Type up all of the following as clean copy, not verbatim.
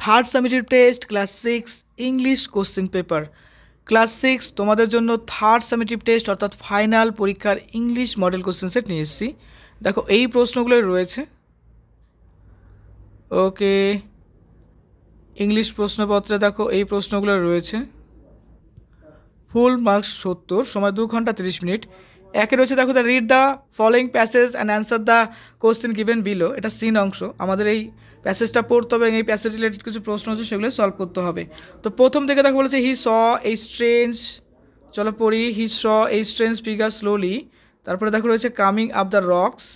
Third summative test class 6 English question paper. Class 6 তোমাদের জন্য third summative test অর্থাৎ final পরীক্ষার ইংলিশ মডেল কোশ্চেন সেট নিয়ে এসেছি। দেখো এই প্রশ্নগুলো রয়েছে। ওকে, ইংলিশ প্রশ্নপত্রে দেখো এই প্রশ্নগুলো রয়েছে। ফুল মার্কস 70, সময় 2 ঘন্টা 30 মিনিট। একে রয়েছে দেখো, the read the following passage and answer the question given below. এটা সিন অংশ, আমাদের এই প্যাসেজটা পড়তে হবে এবং এই প্যাসেজ রিলেটেড কিছু প্রশ্ন আছে সেগুলো সলভ করতে হবে। তো প্রথম থেকে দেখো বলেছে হি স এ স্ট্রেঞ্জ, চলো পড়ি। হি saw a strange figure slowly. তারপরে দেখো রয়েছে কামিং আপ দ্য রক্স।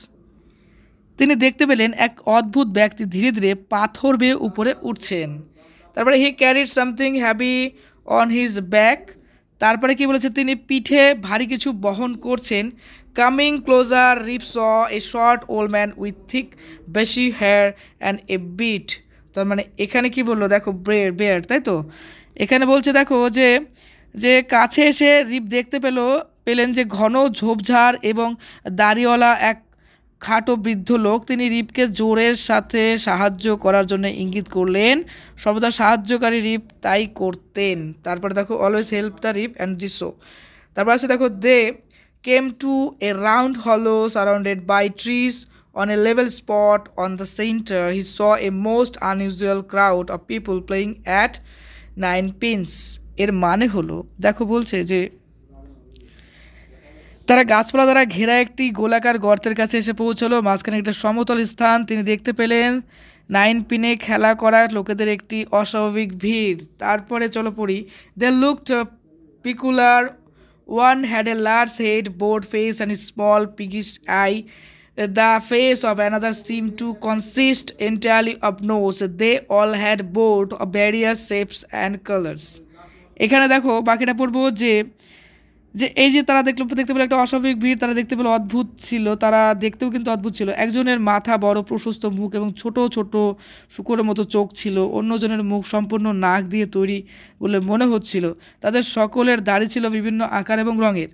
তিনি দেখতে পেলেন এক অদ্ভুত ব্যক্তি ধীরে ধীরে পাথর বেয়ে উপরে উঠছেন। তারপরে he carried something heavy on his back. তারপরে কি বলেছে, তিনি পিঠে ভারী কিছু বহন করছেন। Coming closer Rip saw a short old man with thick bushy hair and a beard. তার মানে এখানে কি বললো দেখো, বেয়ার, তাই তো। এখানে বলছে দেখো যে যে কাছে এসে রিপ দেখতে পেলেন যে ঘন ঝোপঝাড় এবং দাড়িওয়ালা এক খাটো বৃদ্ধ লোক। তিনি রিপকে জোরের সাথে সাহায্য করার জন্য ইঙ্গিত করলেন। সর্বদা সাহায্যকারী রিপ তাই করতেন। তারপরে দেখো always help the Rip and this show. তারপর আছে দেখো, they came to a round hollow surrounded by trees on a level spot on the centre. He saw a most unusual crowd of people playing at 9 pins. এর মানে হলো দেখো, বলছে যে তারা গাছপালা দ্বারা ঘেরা একটি গোলাকার গর্তের কাছে এসে পৌঁছলো। মাঝখানে একটা সমতল স্থান। তিনি দেখতে পেলেন 9 পিনে খেলা করা লোকেদের একটি অস্বাভাবিক ভিড়। তারপরে চলো পড়ি। They looked peculiar, one had a large head, broad face and small piggish eye. The face of another seemed to consist entirely of nose. They all had both of various shapes and colors. এখানে দেখো বাকিটা পড়বো যে যে এই যে তারা দেখতে পেলো একটা অস্বাভাবিক ভিড়, তারা দেখতে পেলো অদ্ভুত ছিল, তারা দেখতেও কিন্তু অদ্ভুত ছিল। একজনের মাথা বড় প্রশস্ত মুখ এবং ছোট ছোট শুকরের মতো চোখ ছিল। অন্যজনের মুখ সম্পূর্ণ নাক দিয়ে তৈরি বলে মনে হচ্ছিল। তাদের সকলের দাড়ি ছিল বিভিন্ন আকার এবং রঙের।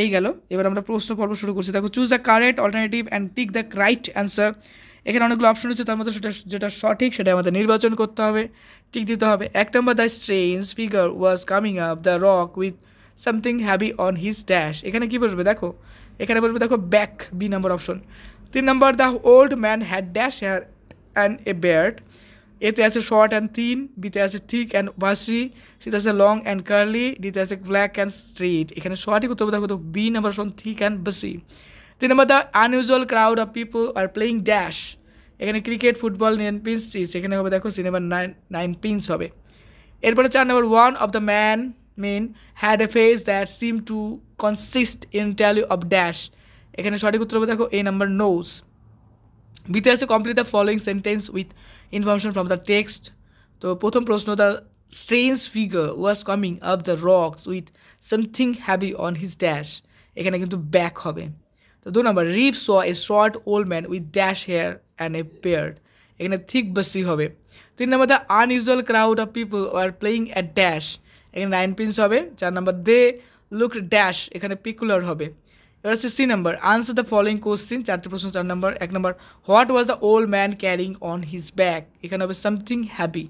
এই গেল, এবার আমরা প্রশ্ন পর্ব শুরু করছি। দেখো, choose the correct alternative and tick the right answer. এখানে অনেকগুলো অপশন রয়েছে, তার মধ্যে যেটা সঠিক সেটা আমাদের নির্বাচন করতে হবে, টিক দিতে হবে। 1 নম্বর, the strange figure was coming up the rock with something heavy on his dash. এখানে কি বসবে দেখো, এখানে বসবে দেখো ব্যাক, বি নম্বর option. 3 number, the old man had dash hair and a beard. এতে আছে শর্ট অ্যান্ড থিন, বিতে আছে থিক অ্যান্ড বাসি, সিতে আছে লং অ্যান্ড কার্লি, ডিতে আছে ব্ল্যাক অ্যান্ড স্ট্রেট। এখানে সঠিক উত্তর দেখো তো বি নম্বর option, thick and bushy. 3 number, the unusual crowd of people are playing dash. এখানে ক্রিকেট, ফুটবল, 9 পিনস, এখানে হবে দেখো সিনেমার 9 পিনস হবে। এরপরে 4 নম্বর, one of the men had a face that seemed to consist entirely of dash. এখানে সঠিক উত্তর হবে দেখো এ নাম্বার, নোজ। বিতে আছে complete the following sentence with information from the text. তো প্রথম প্রশ্ন, the strange figure was coming up the rocks with something heavy on his dash. এখানে কিন্তু ব্যাক হবে। তো 2 নম্বর, Rip saw a short old man with dash hair and a beard. এখানে thick bushy হবে। 3 নম্বর, the unusual crowd of people are playing at dash. এখানে 9 pins হবে। 4 নম্বর, দে looked dash, এখানে peculiar হবে। এবার হচ্ছে C number, answer the following question. 4টে প্রশ্ন 4 নম্বর। 1 নম্বর, what was the old man carrying on his back. এখানে হবে সামথিং হ্যাভি।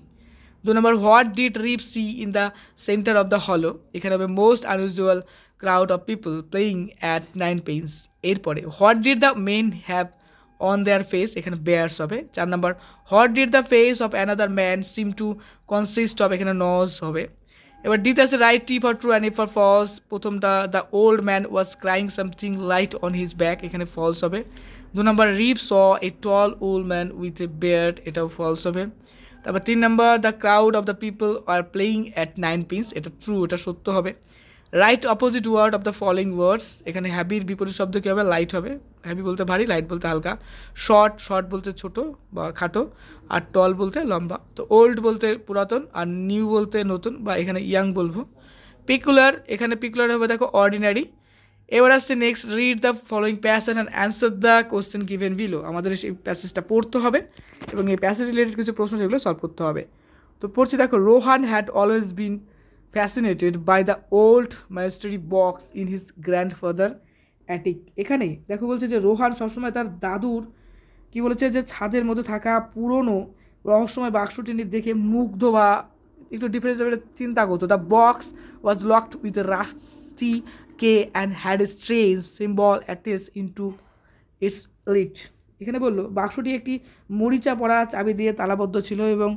2 নম্বর, what did Rip see in the centre of the hollow. এখানে হবে most unusual crowd of people playing at 9 pins. এরপরে what did the men have on their face. এখানে beards হবে। 4 number, what did the face of another man seem to consist of. এখানে নজ হবে। এবার ডিতে আছে right, T for true and A for false. প্রথমটা, the old man was crying something light on his back. এখানে false হবে। 2 নম্বর, Rip saw a tall old man with a beard. এটাও ফলস হবে। তারপর 3 নম্বর, the crowd of the people are playing at 9 pins. এটা true, এটা সত্য হবে। Write opposite word of the following words. এখানে হ্যাবির বিপরীত শব্দ কী হবে, লাইট হবে। হ্যাভি বলতে ভারী, লাইট বলতে হালকা। শর্ট বলতে ছোট বা খাটো, আর টল বলতে লম্বা। তো ওল্ড বলতে পুরাতন, আর নিউ বলতে নতুন বা এখানে ইয়াং বলবো। পিকুলার, এখানে পিকুলার হবে দেখো অর্ডিনারি। এবার আসছে next, read the following passage and answer the question given below. আমাদের সেই প্যাসেজটা পড়তে হবে এবং এই প্যাসেজ রিলেটেড কিছু প্রশ্ন সেগুলো সলভ করতে হবে। তো পড়ছি দেখো, Rohan had always been fascinated by the old monastery box in his grandfather attic. এখানে দেখো বলছে যে রোহান সবসময় তার দাদুর কি বলেছে যে ছাদের মধ্যে থাকা পুরনো রহস্যময় বাক্সটি দেখে মুগ্ধ বা একটু ডিফারেন্স চিন্তা করতো। The box was locked with rusty K and had a strange symbol attached into it's lead. এখানে বললো বাক্সটি একটি মরিচা পড়া চাবি দিয়ে তালাবদ্ধ ছিল এবং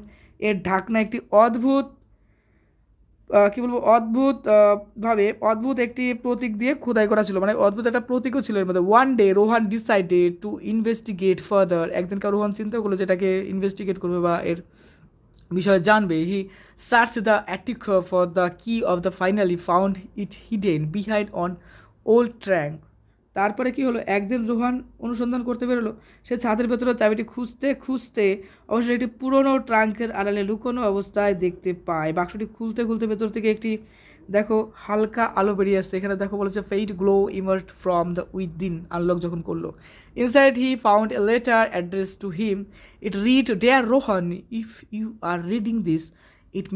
এর ঢাকনা একটি অদ্ভুত অদ্ভুত একটি প্রতীক দিয়ে খোদাই করা ছিল, মানে অদ্ভুত একটা প্রতীকও ছিল এর মধ্যে। One day Rohan decided to investigate further. একদিনকার রোহান চিন্তা করলো যেটাকে ইনভেস্টিগেট করবে বা এর বিষয়ে জানবে। He search the attic for the key of the finally found it hidden behind an old trunk. তারপরে কি হলো, একদিন রোহান অনুসন্ধান করতে বেরোলো। সে ছাদের ভেতরে চাবিটি খুঁজতে খুঁজতে অবশ্যই একটি পুরনো ট্রাঙ্কের আড়ালে লুকোনো অবস্থায় দেখতে পায়। বাক্সটি খুলতে খুলতে ভেতর থেকে একটি দেখো হালকা আলো বেরিয়ে আসছে। এখানে দেখো বলেছে fade glow emerged from the within. Unlock যখন করলো, inside he found a letter address to him. It read, dear Rohan, if you are reading this it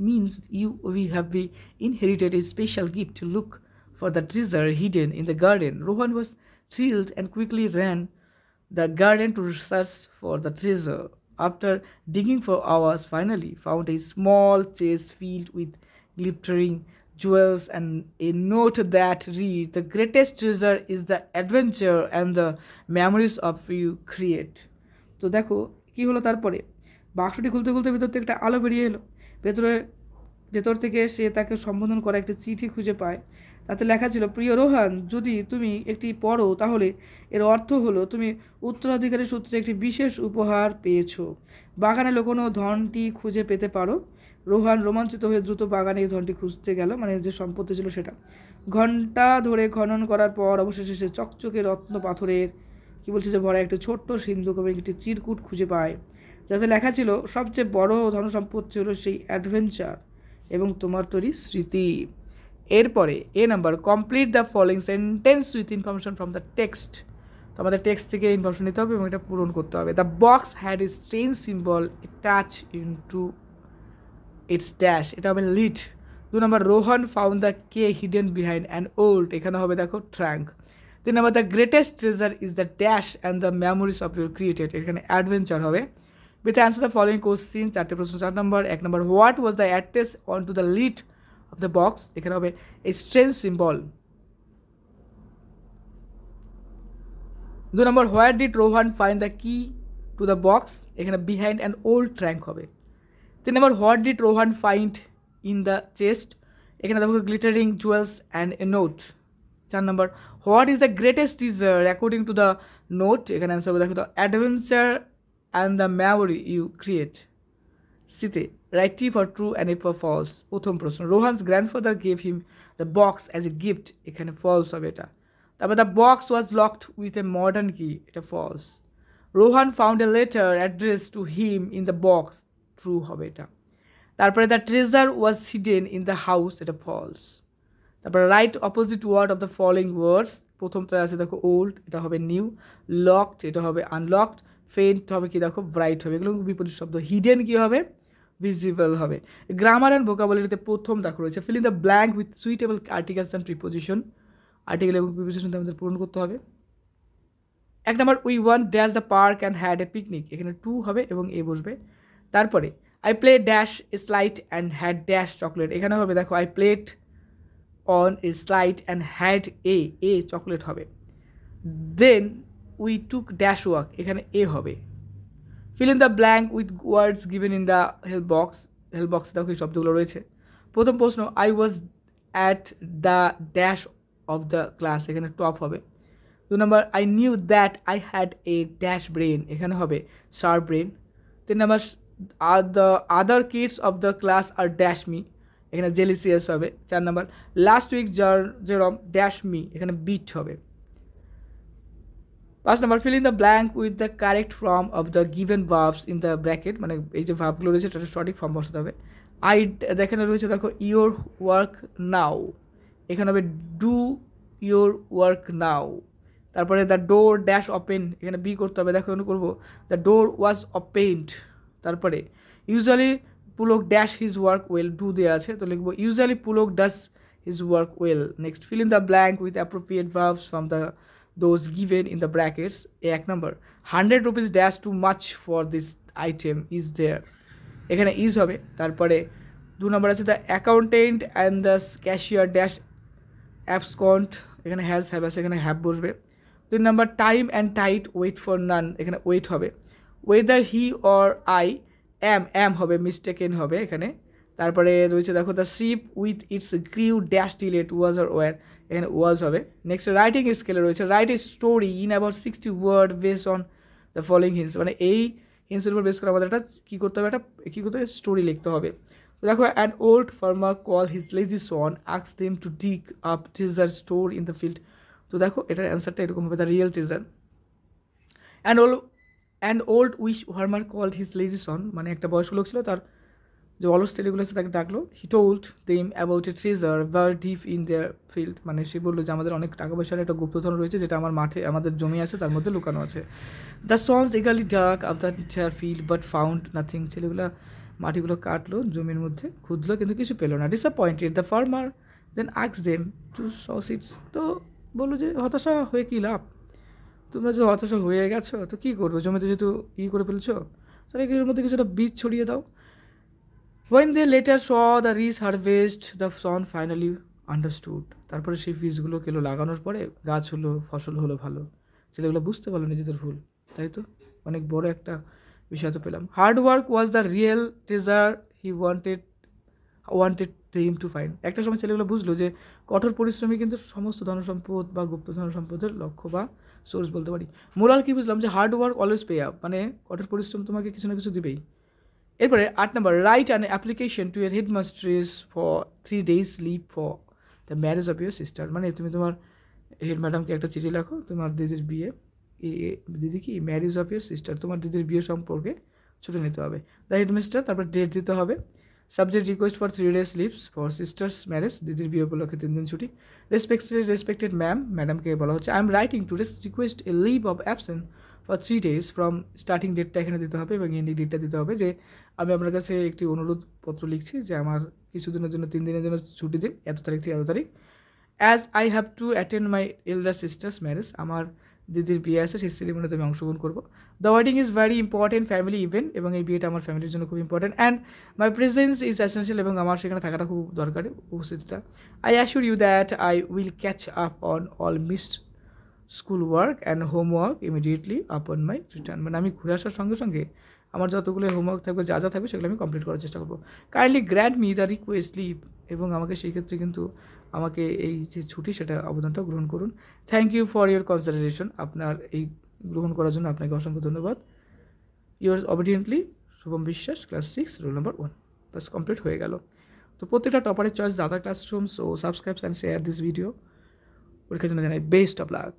means you we have be inherited a special gift to look for the treasure hidden in the garden. Rohan was thrilled and quickly ran the garden to search for the treasure. After digging for hours, finally found a small chest filled with glittering jewels and a note that read, the greatest treasure is the adventure and the memories of you create. তো দেখো কি হলো, তারপরে বাক্সটি খুলতে খুলতে ভেতর থেকে একটা আলো বেরিয়ে এলো। ভেতর থেকে সে তাকে সম্বোধন করা একটি চিঠি খুঁজে পায়। তাতে লেখা ছিল, প্রিয় রোহান, যদি তুমি একটি পড়ো তাহলে এর অর্থ হলো তুমি উত্তরাধিকারী সূত্রে একটি বিশেষ উপহার পেয়েছো। বাগানে লুকোনো ধনটি খুঁজে পেতে পারো। রোহান রোমাঞ্চিত হয়ে দ্রুত বাগানে এই ধনটি খুঁজতে গেল, মানে যে সম্পত্তি ছিল সেটা। ঘন্টা ধরে খনন করার পর অবশেষে সে চকচকে রত্ন পাথরের কি বলছে যে ভরা একটি ছোট্ট সিন্ধুক এবং একটি চিরকুট খুঁজে পায়, যাতে লেখা ছিল সবচেয়ে বড় ধনসম্পত্তি হলো সেই অ্যাডভেঞ্চার এবং তোমার তৈরি স্মৃতি। এরপরে A number, complete the following sentence with information from the text. তো আমাদের টেক্সট থেকে ইনফরমেশন নিতে হবে এবং এটা পূরণ করতে হবে। The box had a strange symbol touch into its dash, এটা হবে lid. 2 number, Rohan found the key hidden behind an old, এখানে হবে দেখো trunk. 3 number, the greatest treasure is the dash and the memories of your created, এখানে adventure হবে। With answer the following question, 4টে প্রশ্ন। 4 নম্বর, 1 নম্বর, what was the address on to the lid of the box, এখানে হবে a strange symbol. 2 number, where did Rohan find the key to the box, এখানে behind an old trunk হবে। 3 number, what did Rohan find in the chest, এখানে দেখো glittering jewels and a note. 4 number, what is the greatest teaser according to the note, এখানে answer হবে দেখো the adventure and the memory you create. Site, write T for true and A for false. প্রথম প্রশ্ন, Rohan's grandfather gave him the box as a gift, এখানে false হবে এটা। তারপর the box was locked with a modern key, এটা false. Rohan found a letter addressed to him in the box, true হবে এটা। তারপরে the treasure was hidden in the house, এটা false। তারপরে write opposite word of the following words, প্রথমটা আছে দেখো old, এটা হবে new, locked, এটা হবে unlocked, ফেন্ট হবে কি দেখো ব্রাইট হবে, এগুলো বিপরীত শব্দ। হিডেন কি হবে, ভিজিবল হবে। গ্রামার অ্যান্ড ভোকাবুলারিতে প্রথম দেখো রয়েছে fill in the blank with suitable articles and preposition, article এবং প্রিপোজিশন আমাদের পূরণ করতে হবে। 1 number, we want dash the park and had a picnic, এখানে টু হবে এবং এ বসবে। তারপরে I play dash a slide and had dash chocolate, এখানে হবে দেখো I played on a slide and had a chocolate হবে। Then we took dash walk, এখানে এ হবে। Fill in the blank with words given in the help box, help বক্সে দেখো এই শব্দগুলো রয়েছে। প্রথম প্রশ্ন, I was at the dash of the class, এখানে টপ হবে। 2 number, I knew that I had a dash brain, এখানে হবে sharp brain. 3 number, the other kids of the class are dash me, এখানে জেলিসিয়াস হবে। 4 number, last week Jerome dash me, এখানে beat হবে। 5 number, fill in the blank with the correct form of the given verbs in the bracket, মানে এই যে ভার্বগুলো রয়েছে সেটা সঠিক ফর্ম বসাতে হবে। আই দেখানো রয়েছে দেখো ইয়োর ওয়ার্ক নাও, এখানে হবে ডু ইয়োর ওয়ার্ক নাও। তারপরে দ্য ডোর ড্যাশ ওপেন, এখানে বি করতে হবে, দেখো এখানে করবো দ্য ডোর ওয়াজ ওপেনড। তারপরে usually Pulak dash his work well, do দেওয়া আছে তো লিখবো usually Pulak does his work well. Next, feel in the blank with appropriate verbs from the those given in the brackets. 1 number, 100 rupees dash too much for this item is there, এখানে is হবে। তারপরে 2 number আছে the accountant and the cashier dash absconded, এখানে has have আছে, এখানে have বসবে। 3 number time and tide wait for none, এখানে wait হবে। Whether he or I am হবে, মিস্টেকেন হবে এখানে। তারপরে রয়েছে দেখো the ship with its crew dash delete was are were, এখানে ওয়াজ হবে। নেক্সট রাইটিং স্কেলে রয়েছে write a story in about 60 word based on the following hints, মানে এই হিন্টসের উপর বেস করে আমাদের একটা কী করতে হবে, স্টোরি লিখতে হবে। তো দেখো an old farmer call his lazy son ask them to dig up treasure store in the field. তো দেখো এটার অ্যান্সারটা এরকম হবে the real treasure. And old wise farmer called his lazy son, মানে একটা বয়স্ক লোক ছিল, তার যে অলস ছেলেগুলো আছে তাকে ডাকলো। He told them about a treasure bar deep in their field, মানে সে বললো যে আমাদের অনেক টাকা পয়সার একটা গুপ্তধন রয়েছে যেটা আমার মাঠে আমাদের জমি আছে তার মধ্যে লুকানো আছে। দ্য সন্স এগালি ডাক up the entire field but found nothing, ছেলেগুলো মাটিগুলো কাটলো জমির মধ্যে, খুঁজলো কিন্তু কিছু পেলো না। Disappointed the farmer then asked them to sow seeds, তো বললো যে হতাশা হয়ে কী লাভ, তোমরা যে হতাশা হয়ে গেছো তো কী করবে, জমিতে যেহেতু করে ফেলছো তাহলে এর মধ্যে কিছুটা বীজ ছড়িয়ে দাও। When they later saw the rich harvest, the son finally understood, তারপরে সেই বীজগুলো কেলো লাগানোর পরে গাছ হলো, ফসল হলো ভালো, ছেলেগুলো বুঝতে পারলো নিজেদের ভুল, তাই তো অনেক বড় একটা বিষয় তো পেলাম। Hard work was the real treasure he wanted him to find, একটা সময় ছেলেগুলো বুঝলো যে কঠোর পরিশ্রমী কিন্তু সমস্ত ধনসম্পদ বা গুপ্ত ধনসম্পদের লক্ষ্য বা সোর্স বলতে পারি। মোরাল কী বুঝলাম যে hard work always pay up, মানে কঠোর পরিশ্রম তোমাকে কিছু না কিছু দিবেই। এরপরে 8 number write an application to your headmistress for 3 days leave for the marriage of your sister, মানে তুমি তোমার হেড ম্যাডামকে একটা চিঠি লেখো তোমার দিদির বিয়ে, দিদি কি ম্যারেজ অফ ইউর সিস্টার, তোমার দিদির বিয়ে সম্পর্কে ছুটি নিতে হবে। দ্য হেডমাস্টার, তারপর ডেট দিতে হবে। Subject request for 3 days leaves for sister's marriage, দিদির বিয়ে উপলক্ষে 3 দিন ছুটি। রেসপেক্টেড ম্যাম, ম্যাডামকে বলা হচ্ছে I am writing to request a leave of absent for 3 days from starting ডেটটা এখানে দিতে হবে এবং এন্ডিং ডেটটা দিতে হবে, যে আমি আপনার কাছে একটি অনুরোধপত্র লিখছি যে আমার কিছুদিনের জন্য 3 দিনের জন্য ছুটি দিন, এত তারিখ থেকে এত তারিখ। As I have to attend my elder sister's marriage, আমার দিদির বিয়ে আছে সেই সেরিমনিতে আমি অংশগ্রহণ করবো। The wedding is very important family event, এবং এই বিয়েটা আমার ফ্যামিলির জন্য খুব important. And my presence is essential, এবং আমার সেখানে থাকাটা খুব দরকারি, উপস্থিতিটা। I assure you that I will catch up on all missed school work and homework immediately upon my return, মানে আমি ঘুরে আসার সঙ্গে সঙ্গে আমার যতগুলো হোমওয়ার্ক থাকবে যা থাকবে সেগুলো আমি কমপ্লিট করার চেষ্টা করবো। Kindly grant me the request leave, এবং আমাকে সেই ক্ষেত্রে কিন্তু আমাকে এই যে ছুটি সেটা আবেদনটা গ্রহণ করুন। Thank you for your consideration, আপনার এই গ্রহণ করার জন্য আপনাকে অসংখ্য ধন্যবাদ। ইউর অবিডিয়েন্টলি শুভম বিশ্বাস, ক্লাস 6, রোল নাম্বার 1, বাস কমপ্লিট হয়ে গেল। তো প্রত্যেকটা টপারের চয়েস দাদা classroom, so subscribe and share this video. পরীক্ষার জন্য জানাই বেস্ট অফ লাক।